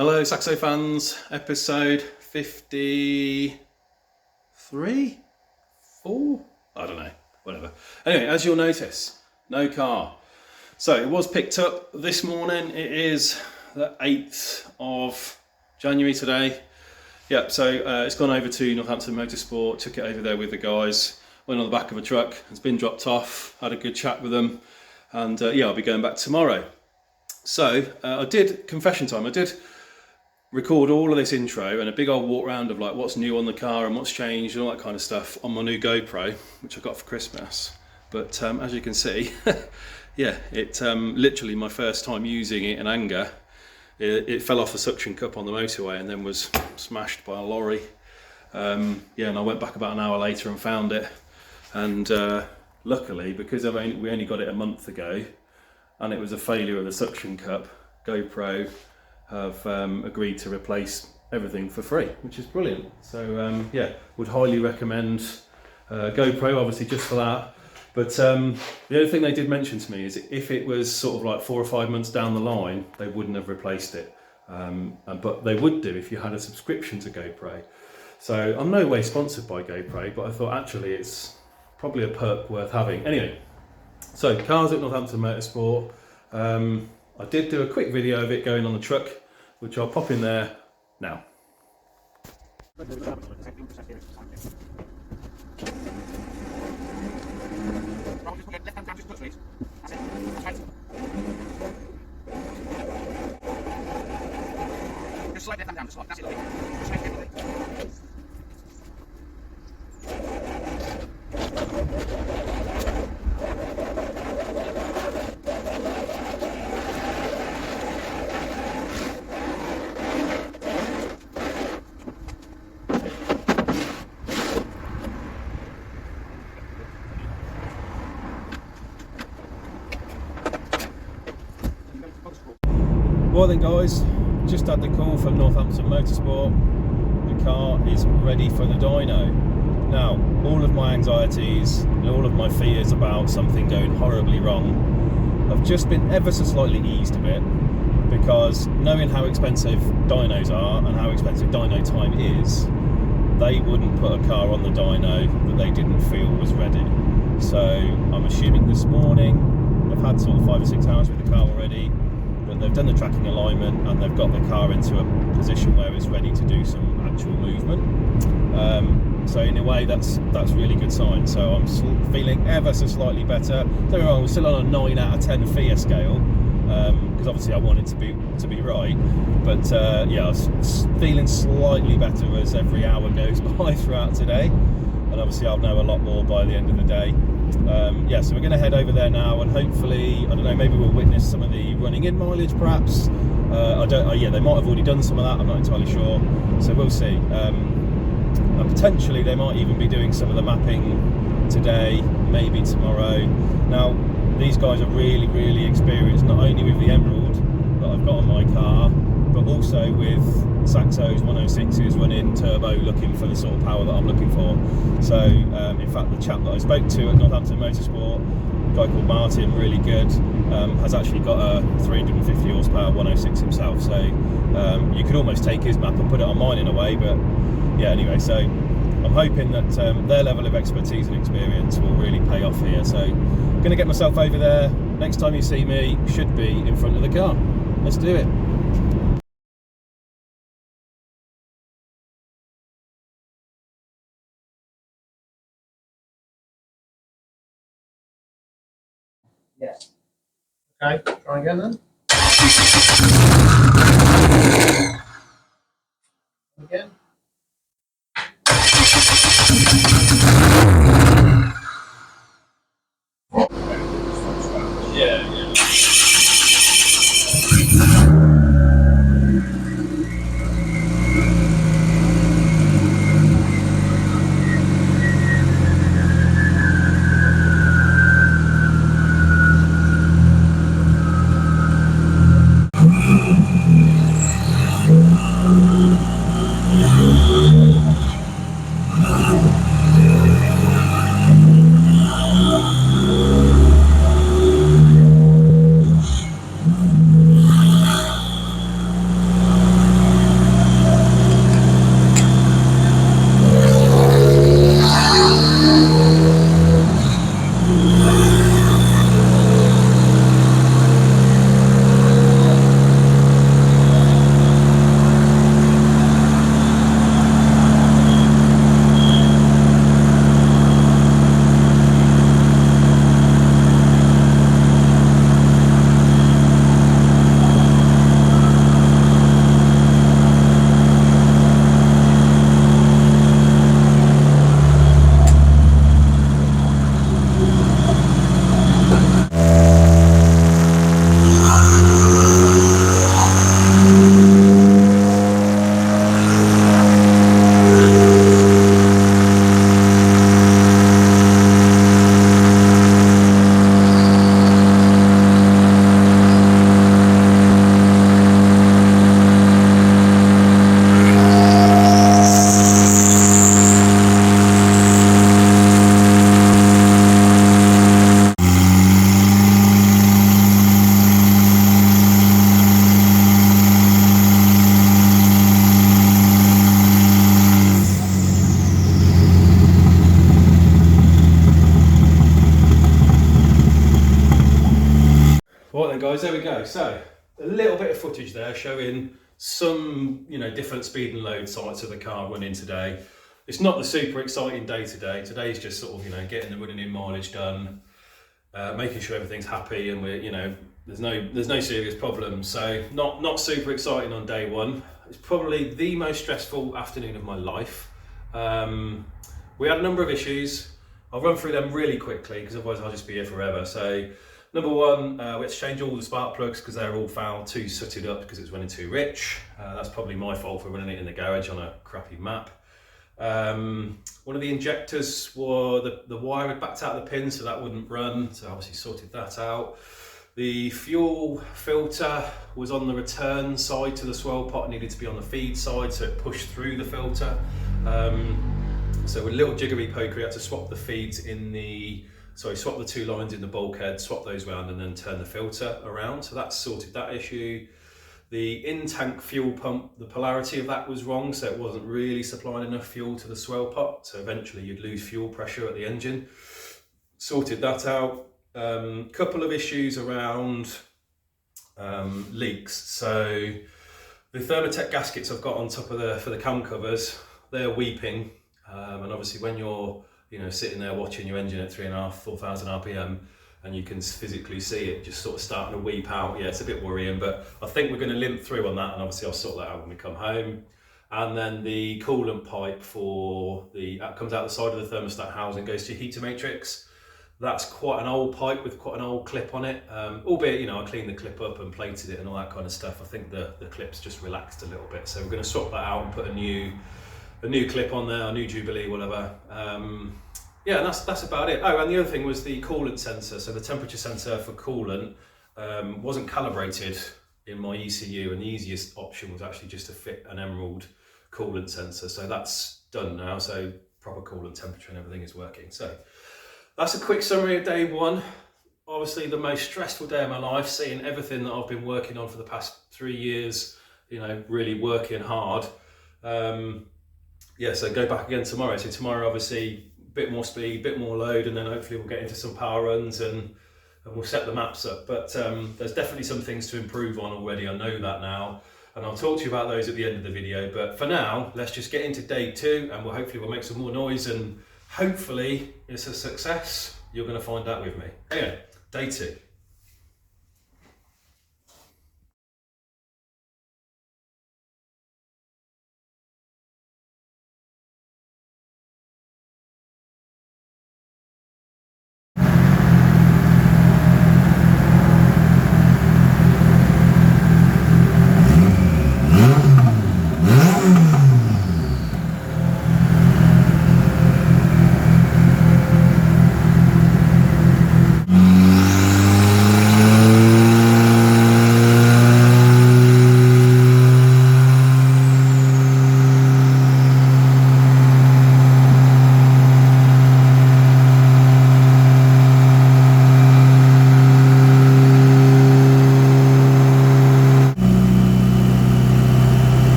Hello Saxo fans, episode 53? 4? I don't know, whatever. Anyway, as you'll notice, no car. So it was picked up this morning. It is the 8th of January today. Yep, so it's gone over to Northampton Motorsport, took it over there with the guys, went on the back of a truck, it's been dropped off, had a good chat with them, and yeah, I'll be going back tomorrow. So I did, confession time, I did record all of this intro and a big old walk around of like what's new on the car and what's changed and all that kind of stuff on my new GoPro, which I got for Christmas. But as you can see, yeah, it literally my first time using it in anger. It fell off a suction cup on the motorway and then was smashed by a lorry. Yeah, and I went back about an hour later and found it. And luckily, because we only got it a month ago, and it was a failure of the suction cup, GoPro have agreed to replace everything for free, which is brilliant. So yeah, would highly recommend GoPro, obviously just for that. But the other thing they did mention to me is if it was sort of like 4 or 5 months down the line, they wouldn't have replaced it. But they would do if you had a subscription to GoPro. So I'm no way sponsored by GoPro, but I thought actually it's probably a perk worth having. Anyway, so cars at Northampton Motorsport. I did do a quick video of it going on the truck, which I'll pop in there now. Just slide left hand down, just slide. That's it, lovely. Just slide it, lovely. Well then guys, just had the call from Northampton Motorsport. The car is ready for the dyno. Now, all of my anxieties and all of my fears about something going horribly wrong have just been ever so slightly eased a bit, because knowing how expensive dynos are and how expensive dyno time is, they wouldn't put a car on the dyno that they didn't feel was ready. So I'm assuming this morning, they've had sort of 5 or 6 hours with the car already, they've done the tracking alignment and they've got the car into a position where it's ready to do some actual movement. So in a way that's really good sign. So I'm feeling ever so slightly better. Don't get me wrong, we're still on a 9 out of 10 fear scale, because obviously I want it to be right. But yeah, I was feeling slightly better as every hour goes by throughout today, and obviously I'll know a lot more by the end of the day. Yeah, so we're going to head over there now, and hopefully, I don't know, maybe we'll witness some of the running in mileage perhaps. Yeah, they might have already done some of that, I'm not entirely sure, so we'll see. And potentially they might even be doing some of the mapping today, maybe tomorrow. Now, these guys are really experienced, not only with the Emerald that I've got on my car, but also with Saxo's 106s running turbo, looking for the sort of power that I'm looking for. So in fact, the chap that I spoke to at Northampton Motorsport, a guy called Martin, really good, has actually got a 350 horsepower 106 himself. So you could almost take his map and put it on mine in a way. But yeah, anyway, so I'm hoping that their level of expertise and experience will really pay off here. So I'm going to get myself over there. Next time you see me, should be in front of the car. Let's do it. Yes. Okay, try again then. Again. Yeah. guys, there we go. So a little bit of footage there showing some, different speed and load sites of the car running today. It's not the super exciting day today. Today's just sort of, getting the running in mileage done, making sure everything's happy, and we're, there's no serious problems. So not super exciting on day one. It's probably the most stressful afternoon of my life. We had a number of issues. I'll run through them really quickly because otherwise I'll just be here forever. So number one, we had to change all the spark plugs because they're all fouled, too sooted up because it's running too rich. That's probably my fault for running it in the garage on a crappy map. One of the injectors, the wire had backed out of the pin, so that wouldn't run, so obviously sorted that out. The fuel filter was on the return side to the swirl pot, it needed to be on the feed side, so it pushed through the filter. So with a little jiggery poker, we had to swap the feeds swap the two lines in the bulkhead, swap those around, and then turn the filter around. So that sorted that issue. The in-tank fuel pump, the polarity of that was wrong, so it wasn't really supplying enough fuel to the swirl pot, so eventually you'd lose fuel pressure at the engine. Sorted that out. Couple of issues around leaks. So the Thermotech gaskets I've got on top of for the cam covers, they're weeping, and obviously when you're sitting there watching your engine at 3,500, 4,000 RPM, and you can physically see it just sort of starting to weep out. Yeah, it's a bit worrying, but I think we're going to limp through on that, and obviously I'll sort that out when we come home. And then the coolant pipe that comes out the side of the thermostat housing goes to your heater matrix. That's quite an old pipe with quite an old clip on it, albeit, I cleaned the clip up and plated it and all that kind of stuff. I think the clip's just relaxed a little bit, so we're going to swap that out and put a new clip on there, a new Jubilee, whatever. Yeah, and that's about it. Oh, and the other thing was the coolant sensor. So the temperature sensor for coolant wasn't calibrated in my ECU, and the easiest option was actually just to fit an Emerald coolant sensor. So that's done now, so proper coolant temperature and everything is working. So that's a quick summary of day one. Obviously the most stressful day of my life, seeing everything that I've been working on for the past 3 years, really working hard. Yeah, so go back again tomorrow. So tomorrow, obviously, bit more speed, bit more load, and then hopefully we'll get into some power runs and we'll set the maps up. But there's definitely some things to improve on already. I know that now, and I'll talk to you about those at the end of the video. But for now, let's just get into day two, and we'll make some more noise, and hopefully it's a success. You're going to find out with me. Yeah, day two.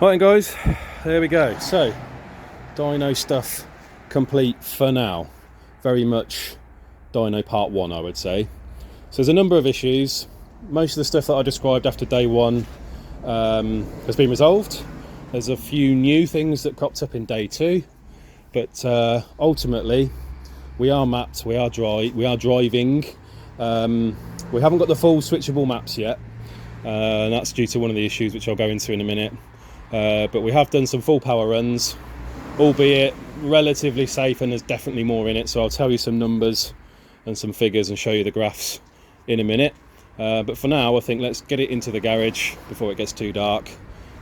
Right guys, there we go. So, dyno stuff complete for now. Very much dyno part 1, I would say. So there's a number of issues. Most of the stuff that I described after day 1 has been resolved. There's a few new things that cropped up in day 2, but ultimately we are mapped, we are driving. We haven't got the full switchable maps yet, and that's due to one of the issues which I'll go into in a minute. But we have done some full power runs, albeit relatively safe, and there's definitely more in it, so I'll tell you some numbers and some figures and show you the graphs in a minute. But for now, I think let's get it into the garage before it gets too dark,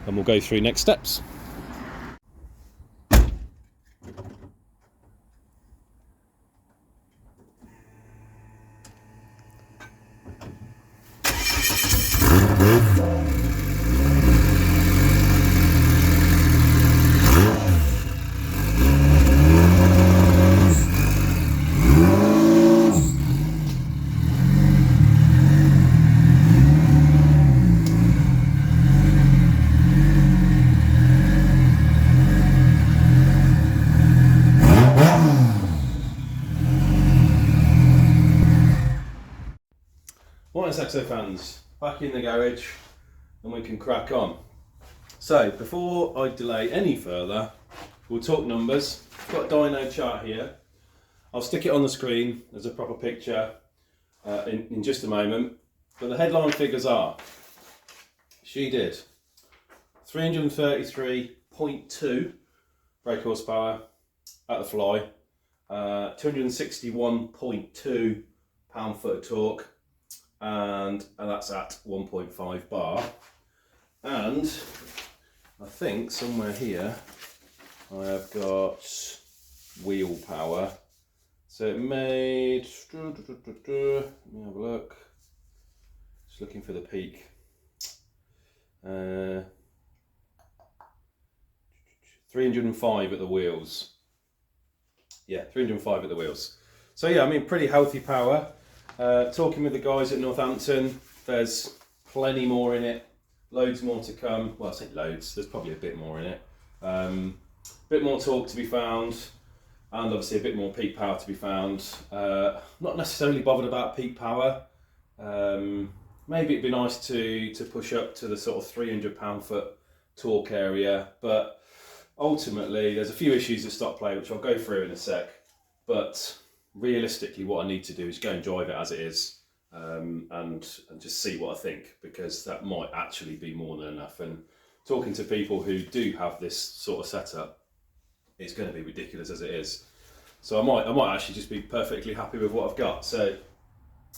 and we'll go through next steps. Morning Saxo fans, back in the garage and we can crack on. So before I delay any further, we'll talk numbers. I've got a dyno chart here. I'll stick it on the screen as a proper picture in just a moment. But the headline figures are, she did 333.2 brake horsepower at the fly, 261.2 pound-foot of torque, and that's at 1.5 bar. And I think somewhere here I have got wheel power. So it made, let me have a look, just looking for the peak. 305 at the wheels. Yeah, 305 at the wheels. So yeah, I mean, pretty healthy power. Talking with the guys at Northampton, there's plenty more in it, loads more to come. Well, I say loads, there's probably a bit more in it. Bit more torque to be found, and obviously a bit more peak power to be found. Not necessarily bothered about peak power. Maybe it'd be nice to push up to the sort of 300 pound-foot torque area, but ultimately there's a few issues that stop play, which I'll go through in a sec. But realistically, what I need to do is go and drive it as it is, and just see what I think, because that might actually be more than enough. And talking to people who do have this sort of setup, it's going to be ridiculous as it is. So I might actually just be perfectly happy with what I've got. So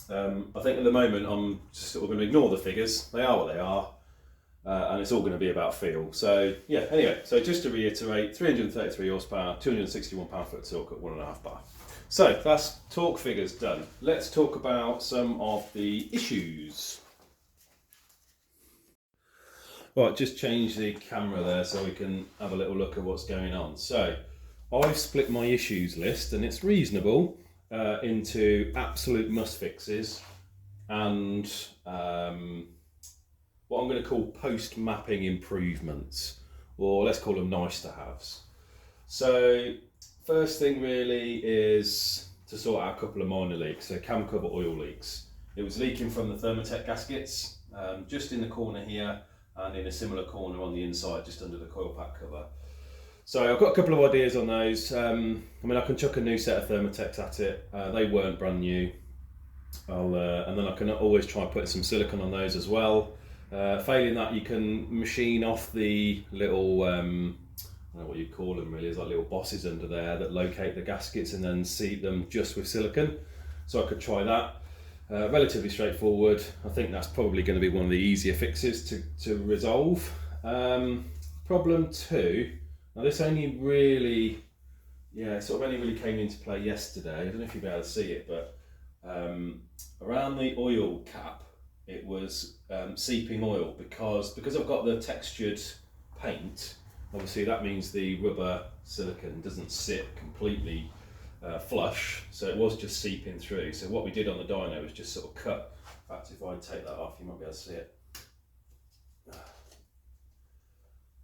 I think at the moment I'm just sort of going to ignore the figures. They are what they are, and it's all going to be about feel. So yeah, anyway, so just to reiterate, 333 horsepower, 261 pound-foot torque at 1.5 bar. So that's torque figures done. Let's talk about some of the issues. Right, just change the camera there so we can have a little look at what's going on. So I've split my issues list, and it's reasonable, into absolute must fixes and what I'm going to call post mapping improvements, or let's call them nice to haves. So first thing really is to sort out a couple of minor leaks, so cam cover oil leaks. It was leaking from the Thermotech gaskets, just in the corner here, and in a similar corner on the inside, just under the coil pack cover. So I've got a couple of ideas on those. I mean, I can chuck a new set of Thermotechs at it. They weren't brand new. And then I can always try and put some silicone on those as well. Failing that, you can machine off the little, I don't know what you call them really, it's like little bosses under there that locate the gaskets and then seat them just with silicone. So I could try that. Relatively straightforward. I think that's probably going to be one of the easier fixes to resolve. Problem 2, now this only really, sort of only really came into play yesterday. I don't know if you'll be able to see it, but around the oil cap, it was seeping oil because I've got the textured paint. Obviously that means the rubber silicone doesn't sit completely flush, so it was just seeping through. So what we did on the dyno was just sort of cut. In fact, if I take that off, you might be able to see it.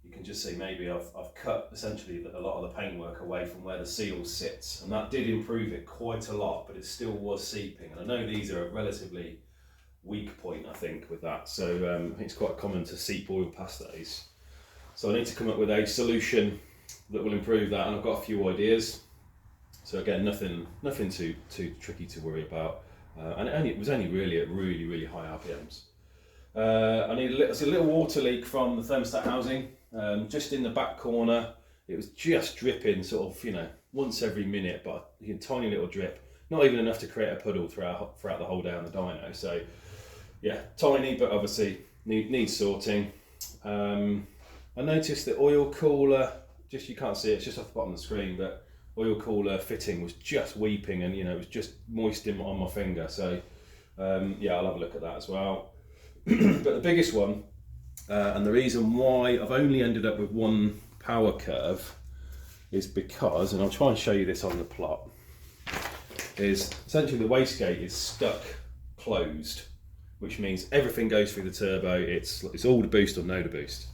You can just see maybe I've cut essentially a lot of the paintwork away from where the seal sits, and that did improve it quite a lot, but it still was seeping. And I know these are a relatively weak point, I think, with that. So I think it's quite common to seep oil past those. So I need to come up with a solution that will improve that, and I've got a few ideas. So again, nothing too tricky to worry about, and it was only really at really high RPMs. I need a little water leak from the thermostat housing, just in the back corner. It was just dripping, sort of, once every minute, but a tiny little drip, not even enough to create a puddle throughout the whole day on the dyno. So yeah, tiny, but obviously needs sorting. I noticed the oil cooler, you can't see it, it's just off the bottom of the screen, but oil cooler fitting was just weeping, and it was just moist on my finger. So yeah, I'll have a look at that as well. But the biggest one, and the reason why I've only ended up with one power curve, is because, and I'll try and show you this on the plot, is essentially the wastegate is stuck closed, which means everything goes through the turbo. It's all the boost or no the boost.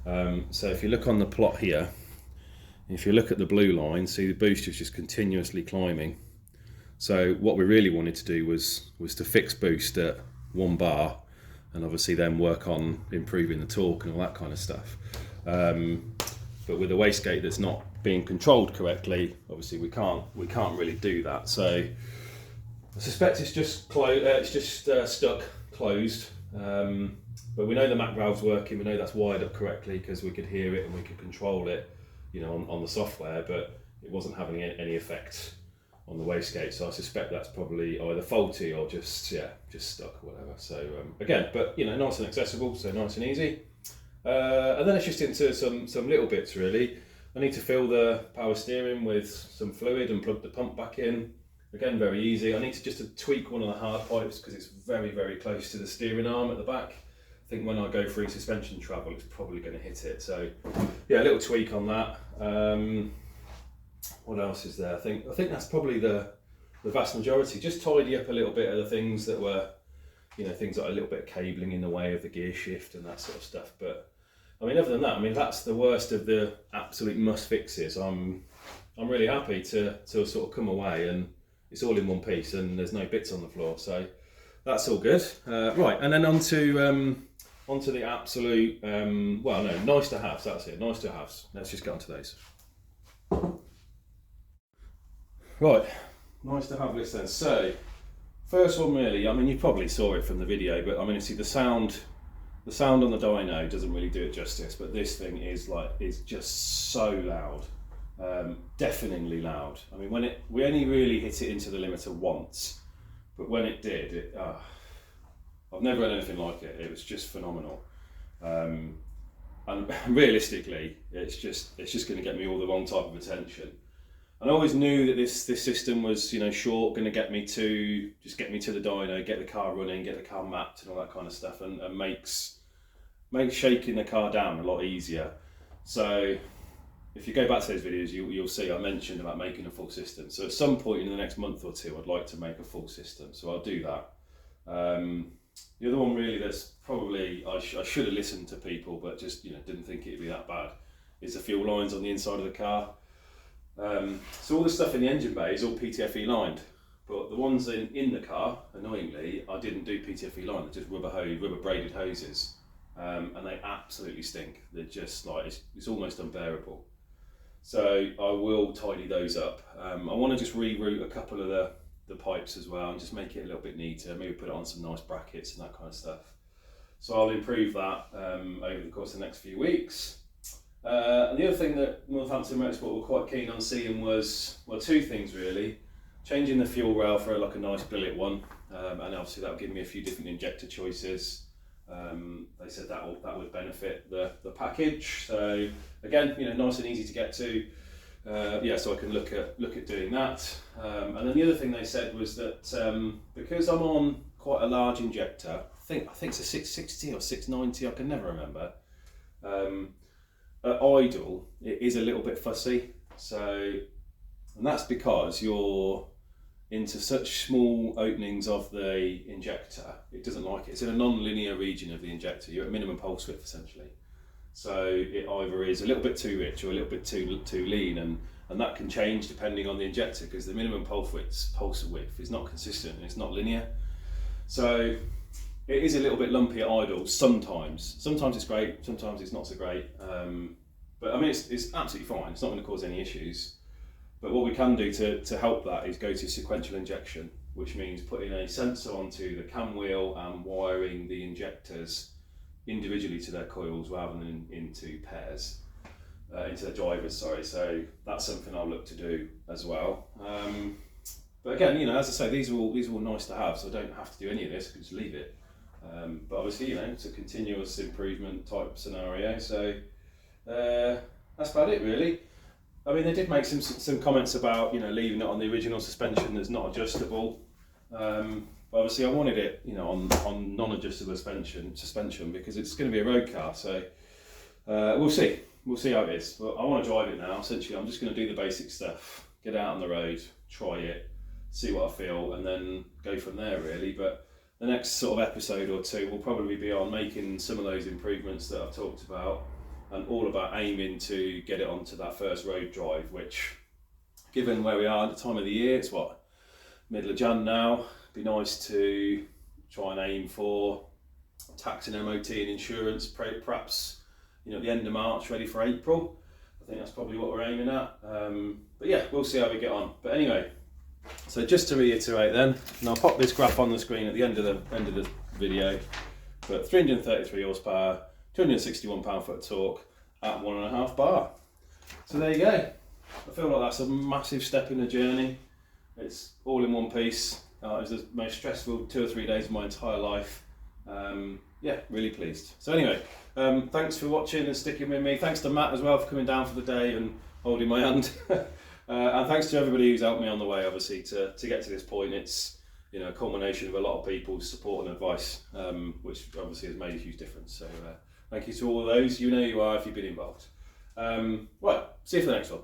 So if you look on the plot here, if you look at the blue line, see the boost is just continuously climbing. So what we really wanted to do was to fix boost at 1 bar, and obviously then work on improving the torque and all that kind of stuff. But with a wastegate that's not being controlled correctly, obviously we can't really do that. So I suspect it's just stuck closed. But we know the MAC valve's working, we know that's wired up correctly because we could hear it and we could control it, on the software, but it wasn't having any effect on the wastegate. So I suspect that's probably either faulty or just stuck or whatever. So again, but nice and accessible, so nice and easy. And then it's just into some little bits really. I need to fill the power steering with some fluid and plug the pump back in. Again, very easy. I need to tweak one of the hard pipes because it's very close to the steering arm at the back. I think when I go through suspension travel, it's probably going to hit it. So yeah, a little tweak on that. What else is there? I think that's probably the vast majority. Just tidy up a little bit of the things that were, things like a little bit of cabling in the way of the gear shift and that sort of stuff. But I mean, other than that, that's the worst of the absolute must fixes. I'm really happy to sort of come away and it's all in one piece and there's no bits on the floor. So that's all good. Right, and then onto the absolute, nice to haves. That's it, nice to haves. Let's just get onto those. Right, nice to have list then. So, first one really, you probably saw it from the video, but you see the sound on the dyno doesn't really do it justice, but this thing is just so loud, deafeningly loud. We only really hit it into the limiter once, but when it did, I've never had anything like it. It was just phenomenal. And realistically, it's just going to get me all the wrong type of attention. And I always knew that this system was, short, going to get me to the dyno, get the car running, get the car mapped and all that kind of stuff, and makes shaking the car down a lot easier. So if you go back to those videos, you'll see I mentioned about making a full system. So at some point in the next month or two, I'd like to make a full system. So I'll do that. The other one really that's probably, I should have listened to people, but just didn't think it'd be that bad, is the fuel lines on the inside of the car. So all the stuff in the engine bay is all PTFE lined, but the ones in the car, annoyingly, I didn't do PTFE lined. They're just rubber braided hoses, and they absolutely stink. They're just it's almost unbearable. So I will tidy those up. I want to just reroute a couple of the pipes as well and just make it a little bit neater, maybe put it on some nice brackets and that kind of stuff. So I'll improve that over the course of the next few weeks. And the other thing that Northampton Motorsport were quite keen on seeing was, two things really. Changing the fuel rail for a nice billet one, and obviously that would give me a few different injector choices. They said that would benefit the package. So again, nice and easy to get to. So I can look at doing that. And then the other thing they said was that because I'm on quite a large injector, I think it's a 660 or 690, I can never remember. At idle, it is a little bit fussy. And that's because you're into such small openings of the injector, it doesn't like it. It's in a non-linear region of the injector. You're at minimum pulse width essentially. So it either is a little bit too rich or a little bit too lean, and that can change depending on the injector, because the minimum pulse width is not consistent and it's not linear. So it is a little bit lumpy at idle sometimes. Sometimes it's great, sometimes it's not so great. But I mean, it's absolutely fine. It's not going to cause any issues. But what we can do to help that is go to sequential injection, which means putting a sensor onto the cam wheel and wiring the injectors individually to their coils rather than into pairs, into their drivers, sorry. So that's something I'll look to do as well. But again, you know, as I say, these are all nice to have, so I don't have to do any of this, I can just leave it. But obviously, you know, it's a continuous improvement type scenario, so that's about it really. I mean, they did make some comments about, you know, leaving it on the original suspension that's not adjustable. But obviously I wanted it, you know, on non-adjustable suspension because it's going to be a road car, so we'll see how it is. But I want to drive it now. Essentially, I'm just going to do the basic stuff, get out on the road, try it, see what I feel, and then go from there really. But the next sort of episode or two will probably be on making some of those improvements that I've talked about, and all about aiming to get it onto that first road drive, which, given where we are at the time of the year, it's what, middle of Jan now, be nice to try and aim for tax and MOT and insurance, perhaps, you know, at the end of March, ready for April. I think that's probably what we're aiming at. But yeah, we'll see how we get on. But anyway, so just to reiterate then, and I'll pop this graph on the screen at the end of the video, but 333 horsepower, 261 pound-foot of torque at 1.5 bar. So there you go. I feel like that's a massive step in the journey. It's all in one piece. It was the most stressful 2 or 3 days of my entire life. Yeah, really pleased. So anyway, thanks for watching and sticking with me. Thanks to Matt as well for coming down for the day and holding my hand. And thanks to everybody who's helped me on the way, obviously, to get to this point. It's, you know, a culmination of a lot of people's support and advice, which obviously has made a huge difference. So thank you to all of those. You know who you are if you've been involved. Right, see you for the next one.